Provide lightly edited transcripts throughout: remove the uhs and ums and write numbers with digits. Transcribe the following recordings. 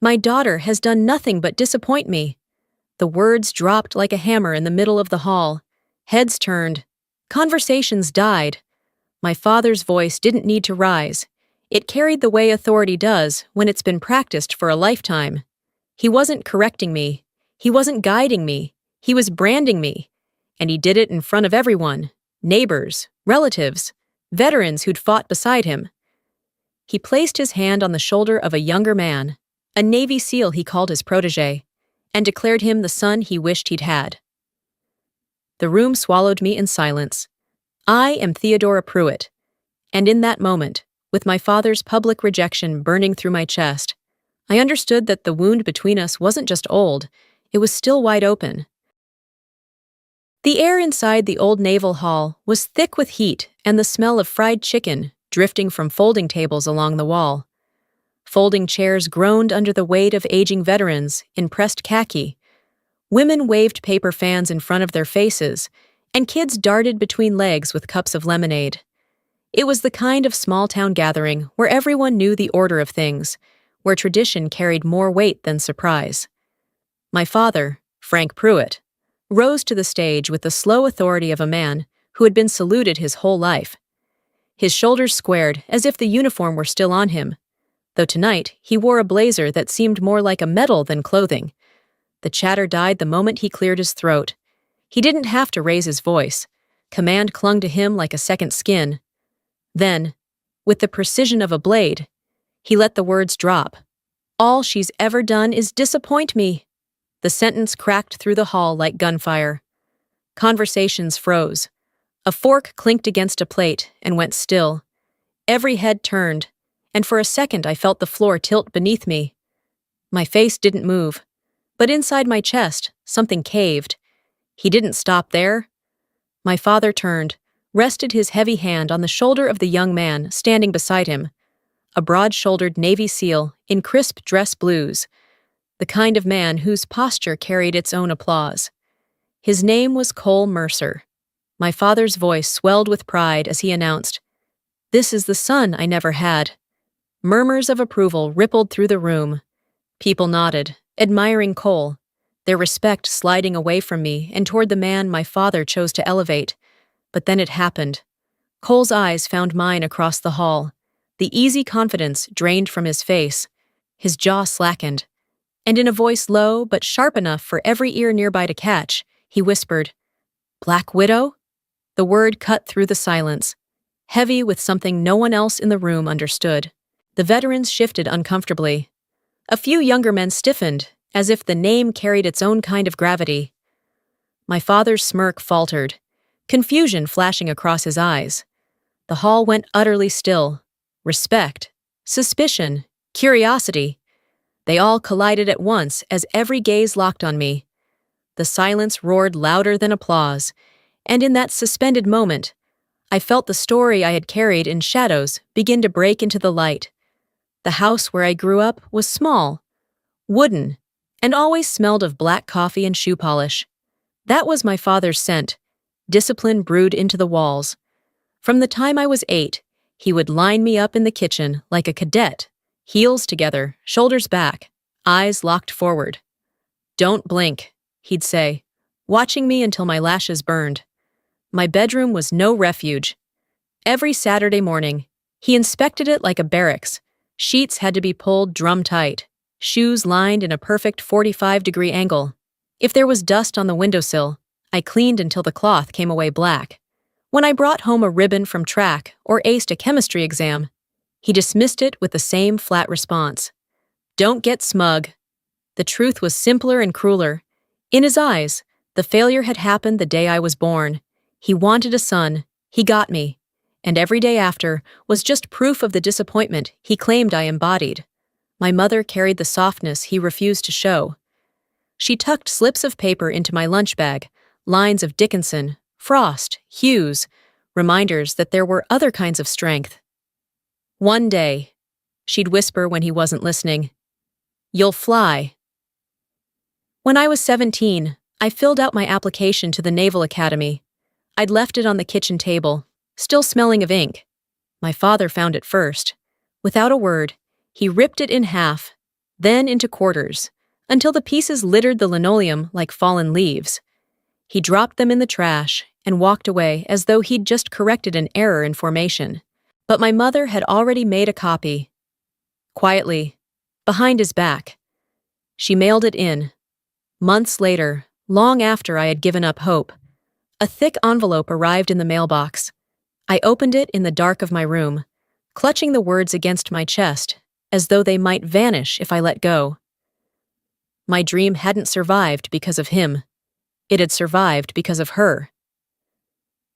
My daughter has done nothing but disappoint me." The words dropped like a hammer in the middle of the hall. Heads turned. Conversations died. My father's voice didn't need to rise. It carried the way authority does when it's been practiced for a lifetime. He wasn't correcting me. He wasn't guiding me. He was branding me. And he did it in front of everyone. Neighbors, relatives, veterans who'd fought beside him. He placed his hand on the shoulder of a younger man, a Navy SEAL he called his protégé, and declared him the son he wished he'd had. The room swallowed me in silence. I am Theodora Pruitt, and in that moment, with my father's public rejection burning through my chest, I understood that the wound between us wasn't just old, it was still wide open. The air inside the old naval hall was thick with heat and the smell of fried chicken drifting from folding tables along the wall. Folding chairs groaned under the weight of aging veterans in pressed khaki. Women waved paper fans in front of their faces, and kids darted between legs with cups of lemonade. It was the kind of small-town gathering where everyone knew the order of things, where tradition carried more weight than surprise. My father, Frank Pruitt, rose to the stage with the slow authority of a man who had been saluted his whole life. His shoulders squared as if the uniform were still on him, though tonight he wore a blazer that seemed more like a medal than clothing. The chatter died the moment he cleared his throat. He didn't have to raise his voice. Command clung to him like a second skin. Then, with the precision of a blade, he let the words drop. "All she's ever done is disappoint me." The sentence cracked through the hall like gunfire. Conversations froze. A fork clinked against a plate and went still. Every head turned, and for a second I felt the floor tilt beneath me. My face didn't move, but inside my chest, something caved. He didn't stop there. My father turned, rested his heavy hand on the shoulder of the young man standing beside him, a broad-shouldered Navy SEAL in crisp dress blues, the kind of man whose posture carried its own applause. His name was Cole Mercer. My father's voice swelled with pride as he announced, "This is the son I never had." Murmurs of approval rippled through the room. People nodded, admiring Cole, their respect sliding away from me and toward the man my father chose to elevate. But then it happened. Cole's eyes found mine across the hall. The easy confidence drained from his face. His jaw slackened. And in a voice low but sharp enough for every ear nearby to catch, he whispered, "Black Widow?" The word cut through the silence, heavy with something no one else in the room understood. The veterans shifted uncomfortably. A few younger men stiffened, as if the name carried its own kind of gravity. My father's smirk faltered, confusion flashing across his eyes. The hall went utterly still. Respect, suspicion, curiosity. They all collided at once as every gaze locked on me. The silence roared louder than applause, and in that suspended moment, I felt the story I had carried in shadows begin to break into the light. The house where I grew up was small, wooden, and always smelled of black coffee and shoe polish. That was my father's scent, discipline brewed into the walls. From the time I was 8, he would line me up in the kitchen like a cadet, heels together, shoulders back, eyes locked forward. "Don't blink," he'd say, watching me until my lashes burned. My bedroom was no refuge. Every Saturday morning, he inspected it like a barracks. Sheets had to be pulled drum-tight, shoes lined in a perfect 45-degree angle. If there was dust on the windowsill, I cleaned until the cloth came away black. When I brought home a ribbon from track or aced a chemistry exam, he dismissed it with the same flat response. "Don't get smug." The truth was simpler and crueler. In his eyes, the failure had happened the day I was born. He wanted a son, he got me, and every day after was just proof of the disappointment he claimed I embodied. My mother carried the softness he refused to show. She tucked slips of paper into my lunch bag, lines of Dickinson, Frost, Hughes, reminders that there were other kinds of strength. "One day," she'd whisper when he wasn't listening, "you'll fly." When I was 17, I filled out my application to the Naval Academy. I'd left it on the kitchen table, still smelling of ink. My father found it first. Without a word, he ripped it in half, then into quarters, until the pieces littered the linoleum like fallen leaves. He dropped them in the trash and walked away as though he'd just corrected an error in formation. But my mother had already made a copy. Quietly, behind his back. She mailed it in. Months later, long after I had given up hope, a thick envelope arrived in the mailbox. I opened it in the dark of my room, clutching the words against my chest, as though they might vanish if I let go. My dream hadn't survived because of him. It had survived because of her.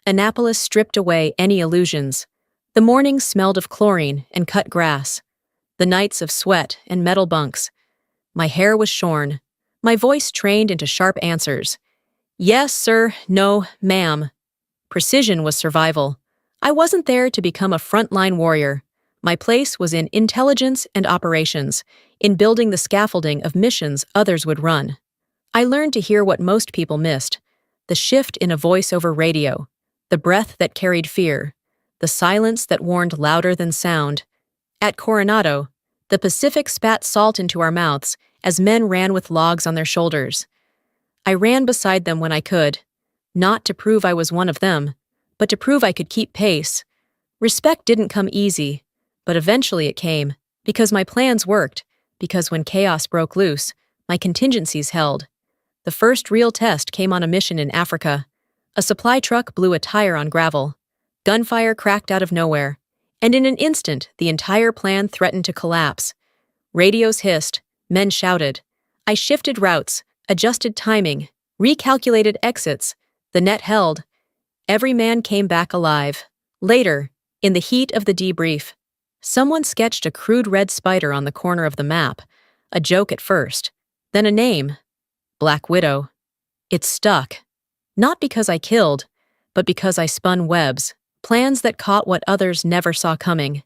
Annapolis stripped away any illusions. The mornings smelled of chlorine and cut grass. The nights of sweat and metal bunks. My hair was shorn. My voice trained into sharp answers. Yes, sir. No, ma'am. Precision was survival. I wasn't there to become a frontline warrior. My place was in intelligence and operations, in building the scaffolding of missions others would run. I learned to hear what most people missed, the shift in a voice over radio, the breath that carried fear, the silence that warned louder than sound. At Coronado, the Pacific spat salt into our mouths as men ran with logs on their shoulders. I ran beside them when I could, not to prove I was one of them, but to prove I could keep pace. Respect didn't come easy, but eventually it came, because my plans worked, because when chaos broke loose, my contingencies held. The first real test came on a mission in Africa. A supply truck blew a tire on gravel. Gunfire cracked out of nowhere, and in an instant the entire plan threatened to collapse. Radios hissed, men shouted. I shifted routes, adjusted timing, recalculated exits. The net held. Every man came back alive. Later, in the heat of the debrief, someone sketched a crude red spider on the corner of the map, a joke at first, then a name, Black Widow. It stuck. Not because I killed, but because I spun webs, plans that caught what others never saw coming.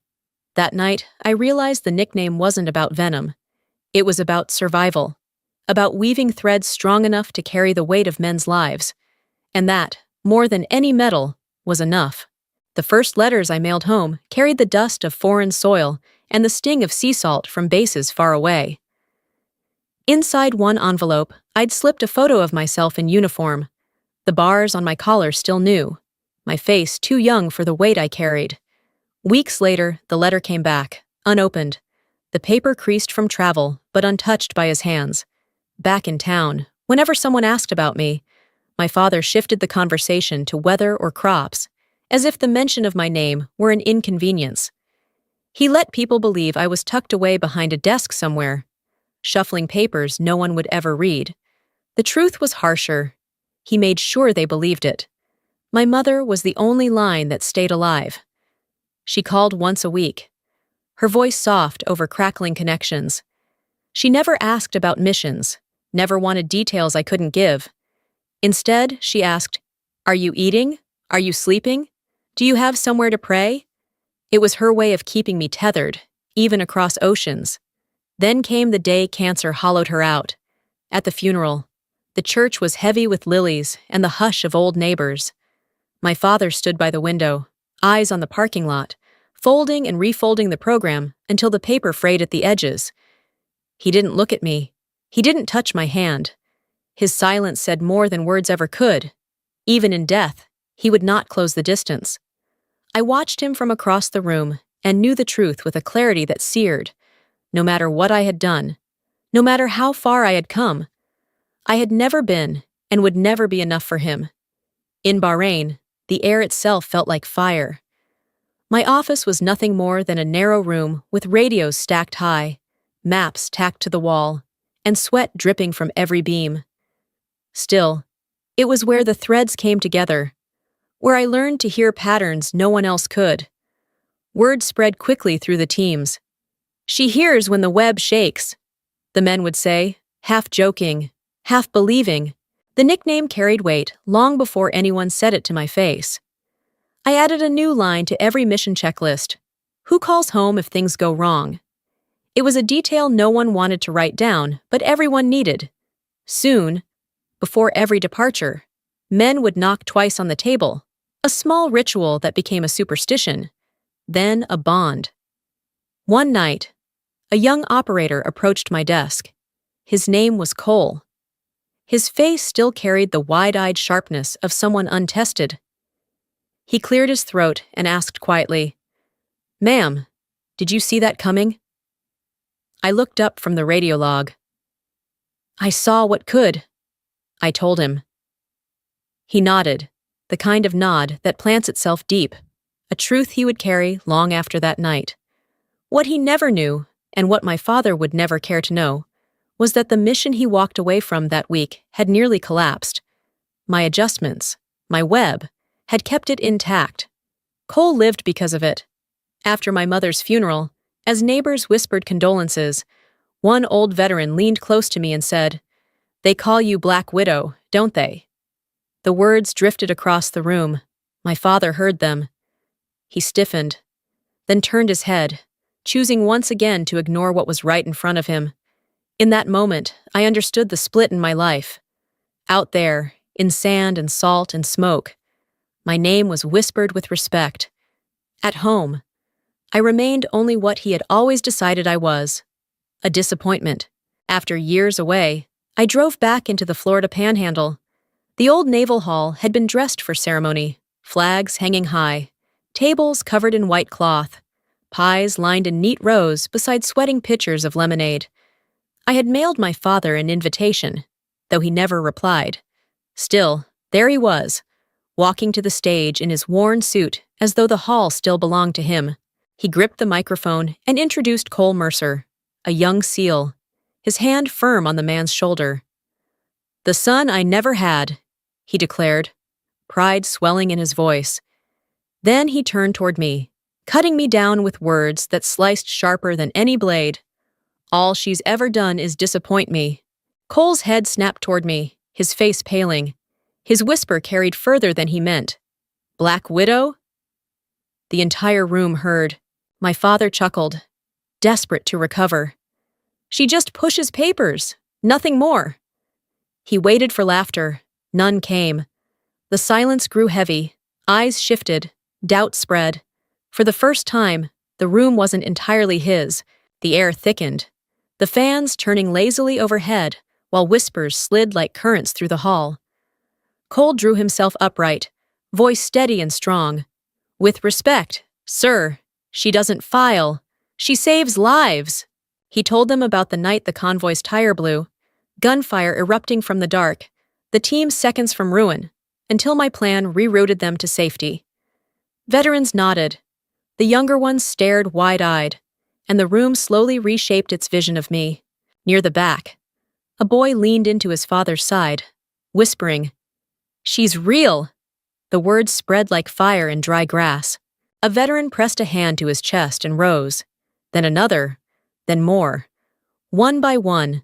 That night, I realized the nickname wasn't about venom. It was about survival, about weaving threads strong enough to carry the weight of men's lives. And that, more than any medal, was enough. The first letters I mailed home carried the dust of foreign soil and the sting of sea salt from bases far away. Inside one envelope, I'd slipped a photo of myself in uniform. The bars on my collar still new, my face too young for the weight I carried. Weeks later, the letter came back, unopened. The paper creased from travel, but untouched by his hands. Back in town, whenever someone asked about me, my father shifted the conversation to weather or crops, as if the mention of my name were an inconvenience. He let people believe I was tucked away behind a desk somewhere, shuffling papers no one would ever read. The truth was harsher. He made sure they believed it. My mother was the only line that stayed alive. She called once a week, her voice soft over crackling connections. She never asked about missions, never wanted details I couldn't give. Instead, she asked, "Are you eating? Are you sleeping? Do you have somewhere to pray?" It was her way of keeping me tethered, even across oceans. Then came the day cancer hollowed her out. At the funeral, the church was heavy with lilies and the hush of old neighbors. My father stood by the window, eyes on the parking lot, folding and refolding the program until the paper frayed at the edges. He didn't look at me. He didn't touch my hand. His silence said more than words ever could. Even in death, he would not close the distance. I watched him from across the room and knew the truth with a clarity that seared. No matter what I had done, no matter how far I had come, I had never been and would never be enough for him. In Bahrain, the air itself felt like fire. My office was nothing more than a narrow room with radios stacked high, maps tacked to the wall, and sweat dripping from every beam. Still, it was where the threads came together, where I learned to hear patterns no one else could. Word spread quickly through the teams. "She hears when the web shakes," the men would say, half joking, half believing. The nickname carried weight long before anyone said it to my face. I added a new line to every mission checklist. Who calls home if things go wrong? It was a detail no one wanted to write down, but everyone needed. Soon, before every departure, men would knock twice on the table, a small ritual that became a superstition, then a bond. One night, A young operator approached my desk. His name was Cole. His face still carried the wide-eyed sharpness of someone untested. He cleared his throat and asked quietly, "Ma'am, did you see that coming?" I looked up from the radio log. "I saw what could," I told him. He nodded, the kind of nod that plants itself deep, a truth he would carry long after that night. What he never knew, and what my father would never care to know, was that the mission he walked away from that week had nearly collapsed. My adjustments, my web, had kept it intact. Cole lived because of it. After my mother's funeral, as neighbors whispered condolences, one old veteran leaned close to me and said, "They call you Black Widow, don't they?" The words drifted across the room. My father heard them. He stiffened, then turned his head, choosing once again to ignore what was right in front of him. In that moment, I understood the split in my life. Out there, in sand and salt and smoke, my name was whispered with respect. At home, I remained only what he had always decided I was, a disappointment. After years away, I drove back into the Florida Panhandle. The old Naval Hall had been dressed for ceremony, flags hanging high, tables covered in white cloth, pies lined in neat rows beside sweating pitchers of lemonade. I had mailed my father an invitation, though he never replied. Still, there he was, walking to the stage in his worn suit as though the hall still belonged to him. He gripped the microphone and introduced Cole Mercer, a young SEAL, his hand firm on the man's shoulder. "The son I never had," he declared, pride swelling in his voice. Then he turned toward me, cutting me down with words that sliced sharper than any blade. "All she's ever done is disappoint me." Cole's head snapped toward me, his face paling. His whisper carried further than he meant. "Black Widow?" The entire room heard. My father chuckled, desperate to recover. "She just pushes papers, nothing more." He waited for laughter. None came. The silence grew heavy. Eyes shifted. Doubt spread. For the first time, the room wasn't entirely his. The air thickened, the fans turning lazily overhead while whispers slid like currents through the hall. Cole drew himself upright, voice steady and strong. "With respect, sir, she doesn't file. She saves lives." He told them about the night the convoy's tire blew, gunfire erupting from the dark, the team seconds from ruin, until my plan rerouted them to safety. Veterans nodded. The younger ones stared wide-eyed, and the room slowly reshaped its vision of me. Near the back, a boy leaned into his father's side, whispering, "She's real." The words spread like fire in dry grass. A veteran pressed a hand to his chest and rose, then another, then more. One by one,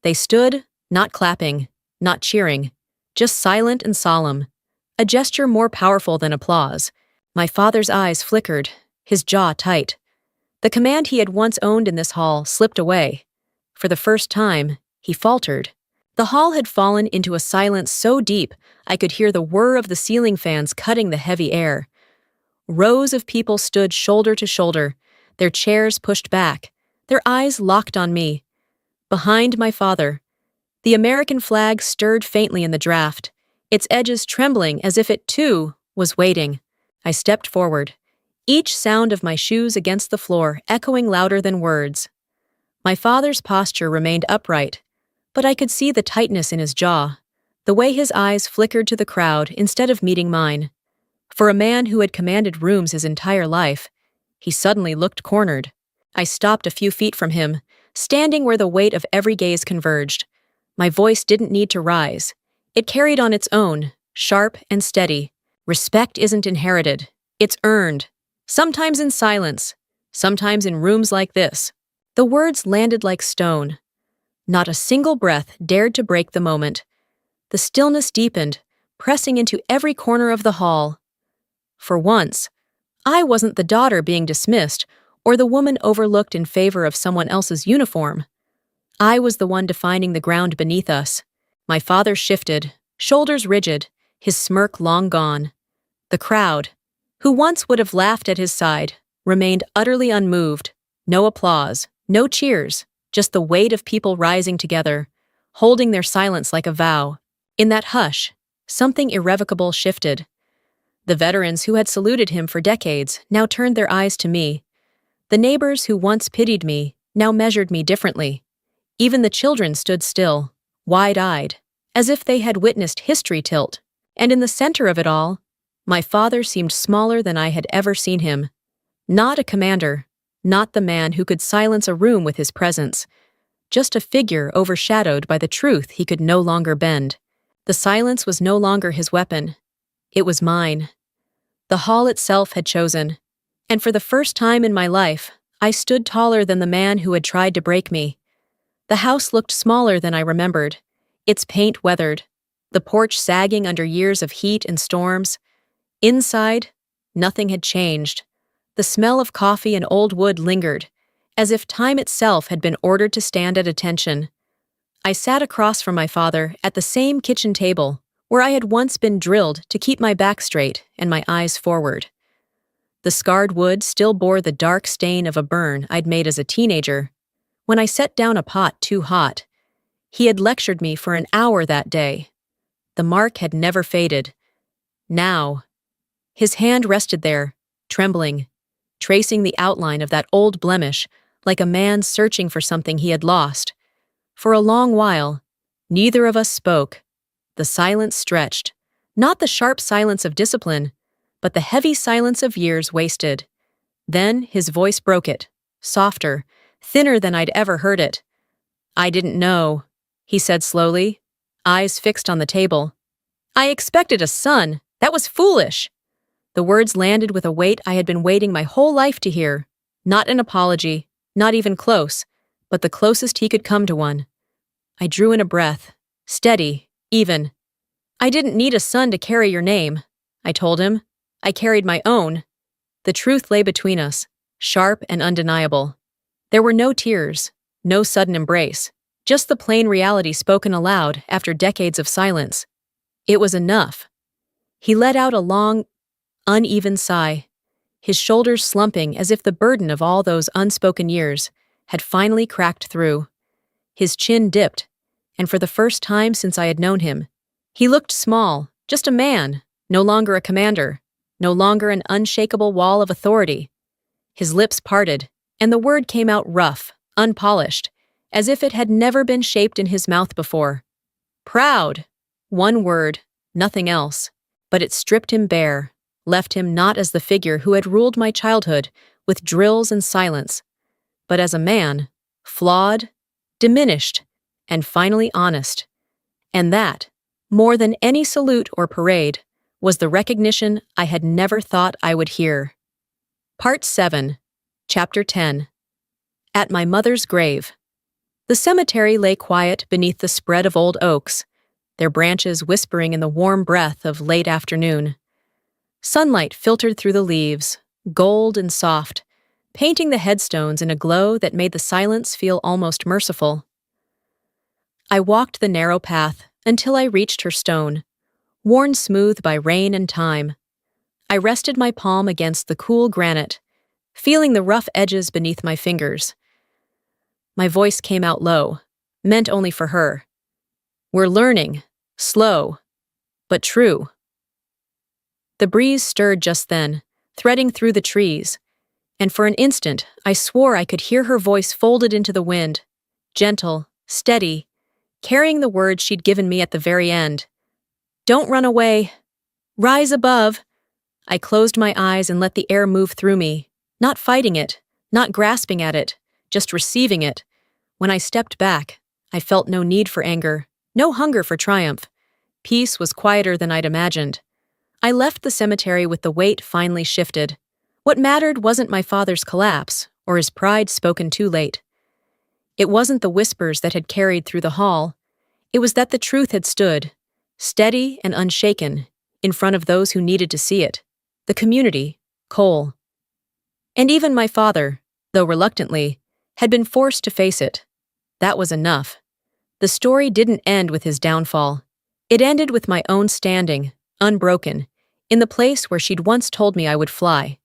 they stood, not clapping, not cheering, just silent and solemn, a gesture more powerful than applause. My father's eyes flickered, his jaw tight. The command he had once owned in this hall slipped away. For the first time, he faltered. The hall had fallen into a silence so deep I could hear the whir of the ceiling fans cutting the heavy air. Rows of people stood shoulder to shoulder, their chairs pushed back, their eyes locked on me. Behind my father, the American flag stirred faintly in the draft, its edges trembling as if it, too, was waiting. I stepped forward, each sound of my shoes against the floor echoing louder than words. My father's posture remained upright, but I could see the tightness in his jaw, the way his eyes flickered to the crowd instead of meeting mine. For a man who had commanded rooms his entire life, he suddenly looked cornered. I stopped a few feet from him, standing where the weight of every gaze converged. My voice didn't need to rise. It carried on its own, sharp and steady. Respect isn't inherited. It's earned. Sometimes in silence, sometimes in rooms like this. The words landed like stone. Not a single breath dared to break the moment. The stillness deepened, pressing into every corner of the hall. For once, I wasn't the daughter being dismissed or the woman overlooked in favor of someone else's uniform. I was the one defining the ground beneath us. My father shifted, shoulders rigid, his smirk long gone. The crowd, who once would have laughed at his side, remained utterly unmoved. No applause, No cheers, just the weight of people rising together, holding their silence like a vow. In that hush, something irrevocable shifted. The veterans who had saluted him for decades now turned their eyes to me. The neighbors who once pitied me now measured me differently. Even the children stood still, wide-eyed, as if they had witnessed history tilt. And in the center of it all, my father seemed smaller than I had ever seen him. Not a commander, not the man who could silence a room with his presence, just a figure overshadowed by the truth he could no longer bend. The silence was no longer his weapon. It was mine. The hall itself had chosen, and for the first time in my life, I stood taller than the man who had tried to break me. The house looked smaller than I remembered, its paint weathered, the porch sagging under years of heat and storms. Inside, nothing had changed. The smell of coffee and old wood lingered, as if time itself had been ordered to stand at attention. I sat across from my father at the same kitchen table, where I had once been drilled to keep my back straight and my eyes forward. The scarred wood still bore the dark stain of a burn I'd made as a teenager. When I set down a pot too hot, he had lectured me for an hour that day. The mark had never faded. Now, his hand rested there, trembling, tracing the outline of that old blemish like a man searching for something he had lost. For a long while, neither of us spoke. The silence stretched, not the sharp silence of discipline, but the heavy silence of years wasted. Then his voice broke it, softer, thinner than I'd ever heard it. "I didn't know," he said slowly, eyes fixed on the table. "I expected a son. That was foolish." The words landed with a weight I had been waiting my whole life to hear. Not an apology, not even close, but the closest he could come to one. I drew in a breath, steady, even. "I didn't need a son to carry your name," I told him. "I carried my own." The truth lay between us, sharp and undeniable. There were no tears, no sudden embrace, just the plain reality spoken aloud after decades of silence. It was enough. He let out a long, uneven sigh, his shoulders slumping as if the burden of all those unspoken years had finally cracked through. His chin dipped, and for the first time since I had known him, he looked small, just a man, no longer a commander, no longer an unshakable wall of authority. His lips parted, and the word came out rough, unpolished, as if it had never been shaped in his mouth before. Proud. One word, nothing else. But it stripped him bare, left him not as the figure who had ruled my childhood with drills and silence, but as a man, flawed, diminished, and finally honest. And that, more than any salute or parade, was the recognition I had never thought I would hear. Part 7, Chapter 10. At my mother's grave. The cemetery lay quiet beneath the spread of old oaks, their branches whispering in the warm breath of late afternoon. Sunlight filtered through the leaves, gold and soft, painting the headstones in a glow that made the silence feel almost merciful. I walked the narrow path until I reached her stone, worn smooth by rain and time. I rested my palm against the cool granite, feeling the rough edges beneath my fingers. My voice came out low, meant only for her. "We're learning, slow, but true." The breeze stirred just then, threading through the trees, and for an instant I swore I could hear her voice folded into the wind, gentle, steady, carrying the words she'd given me at the very end. "Don't run away. Rise above." I closed my eyes and let the air move through me, not fighting it, not grasping at it, just receiving it. When I stepped back, I felt no need for anger, no hunger for triumph. Peace was quieter than I'd imagined. I left the cemetery with the weight finally shifted. What mattered wasn't my father's collapse, or his pride spoken too late. It wasn't the whispers that had carried through the hall. It was that the truth had stood, steady and unshaken, in front of those who needed to see it. The community, Cole. And even my father, though reluctantly, had been forced to face it. That was enough. The story didn't end with his downfall. It ended with my own standing, unbroken, in the place where she'd once told me I would fly.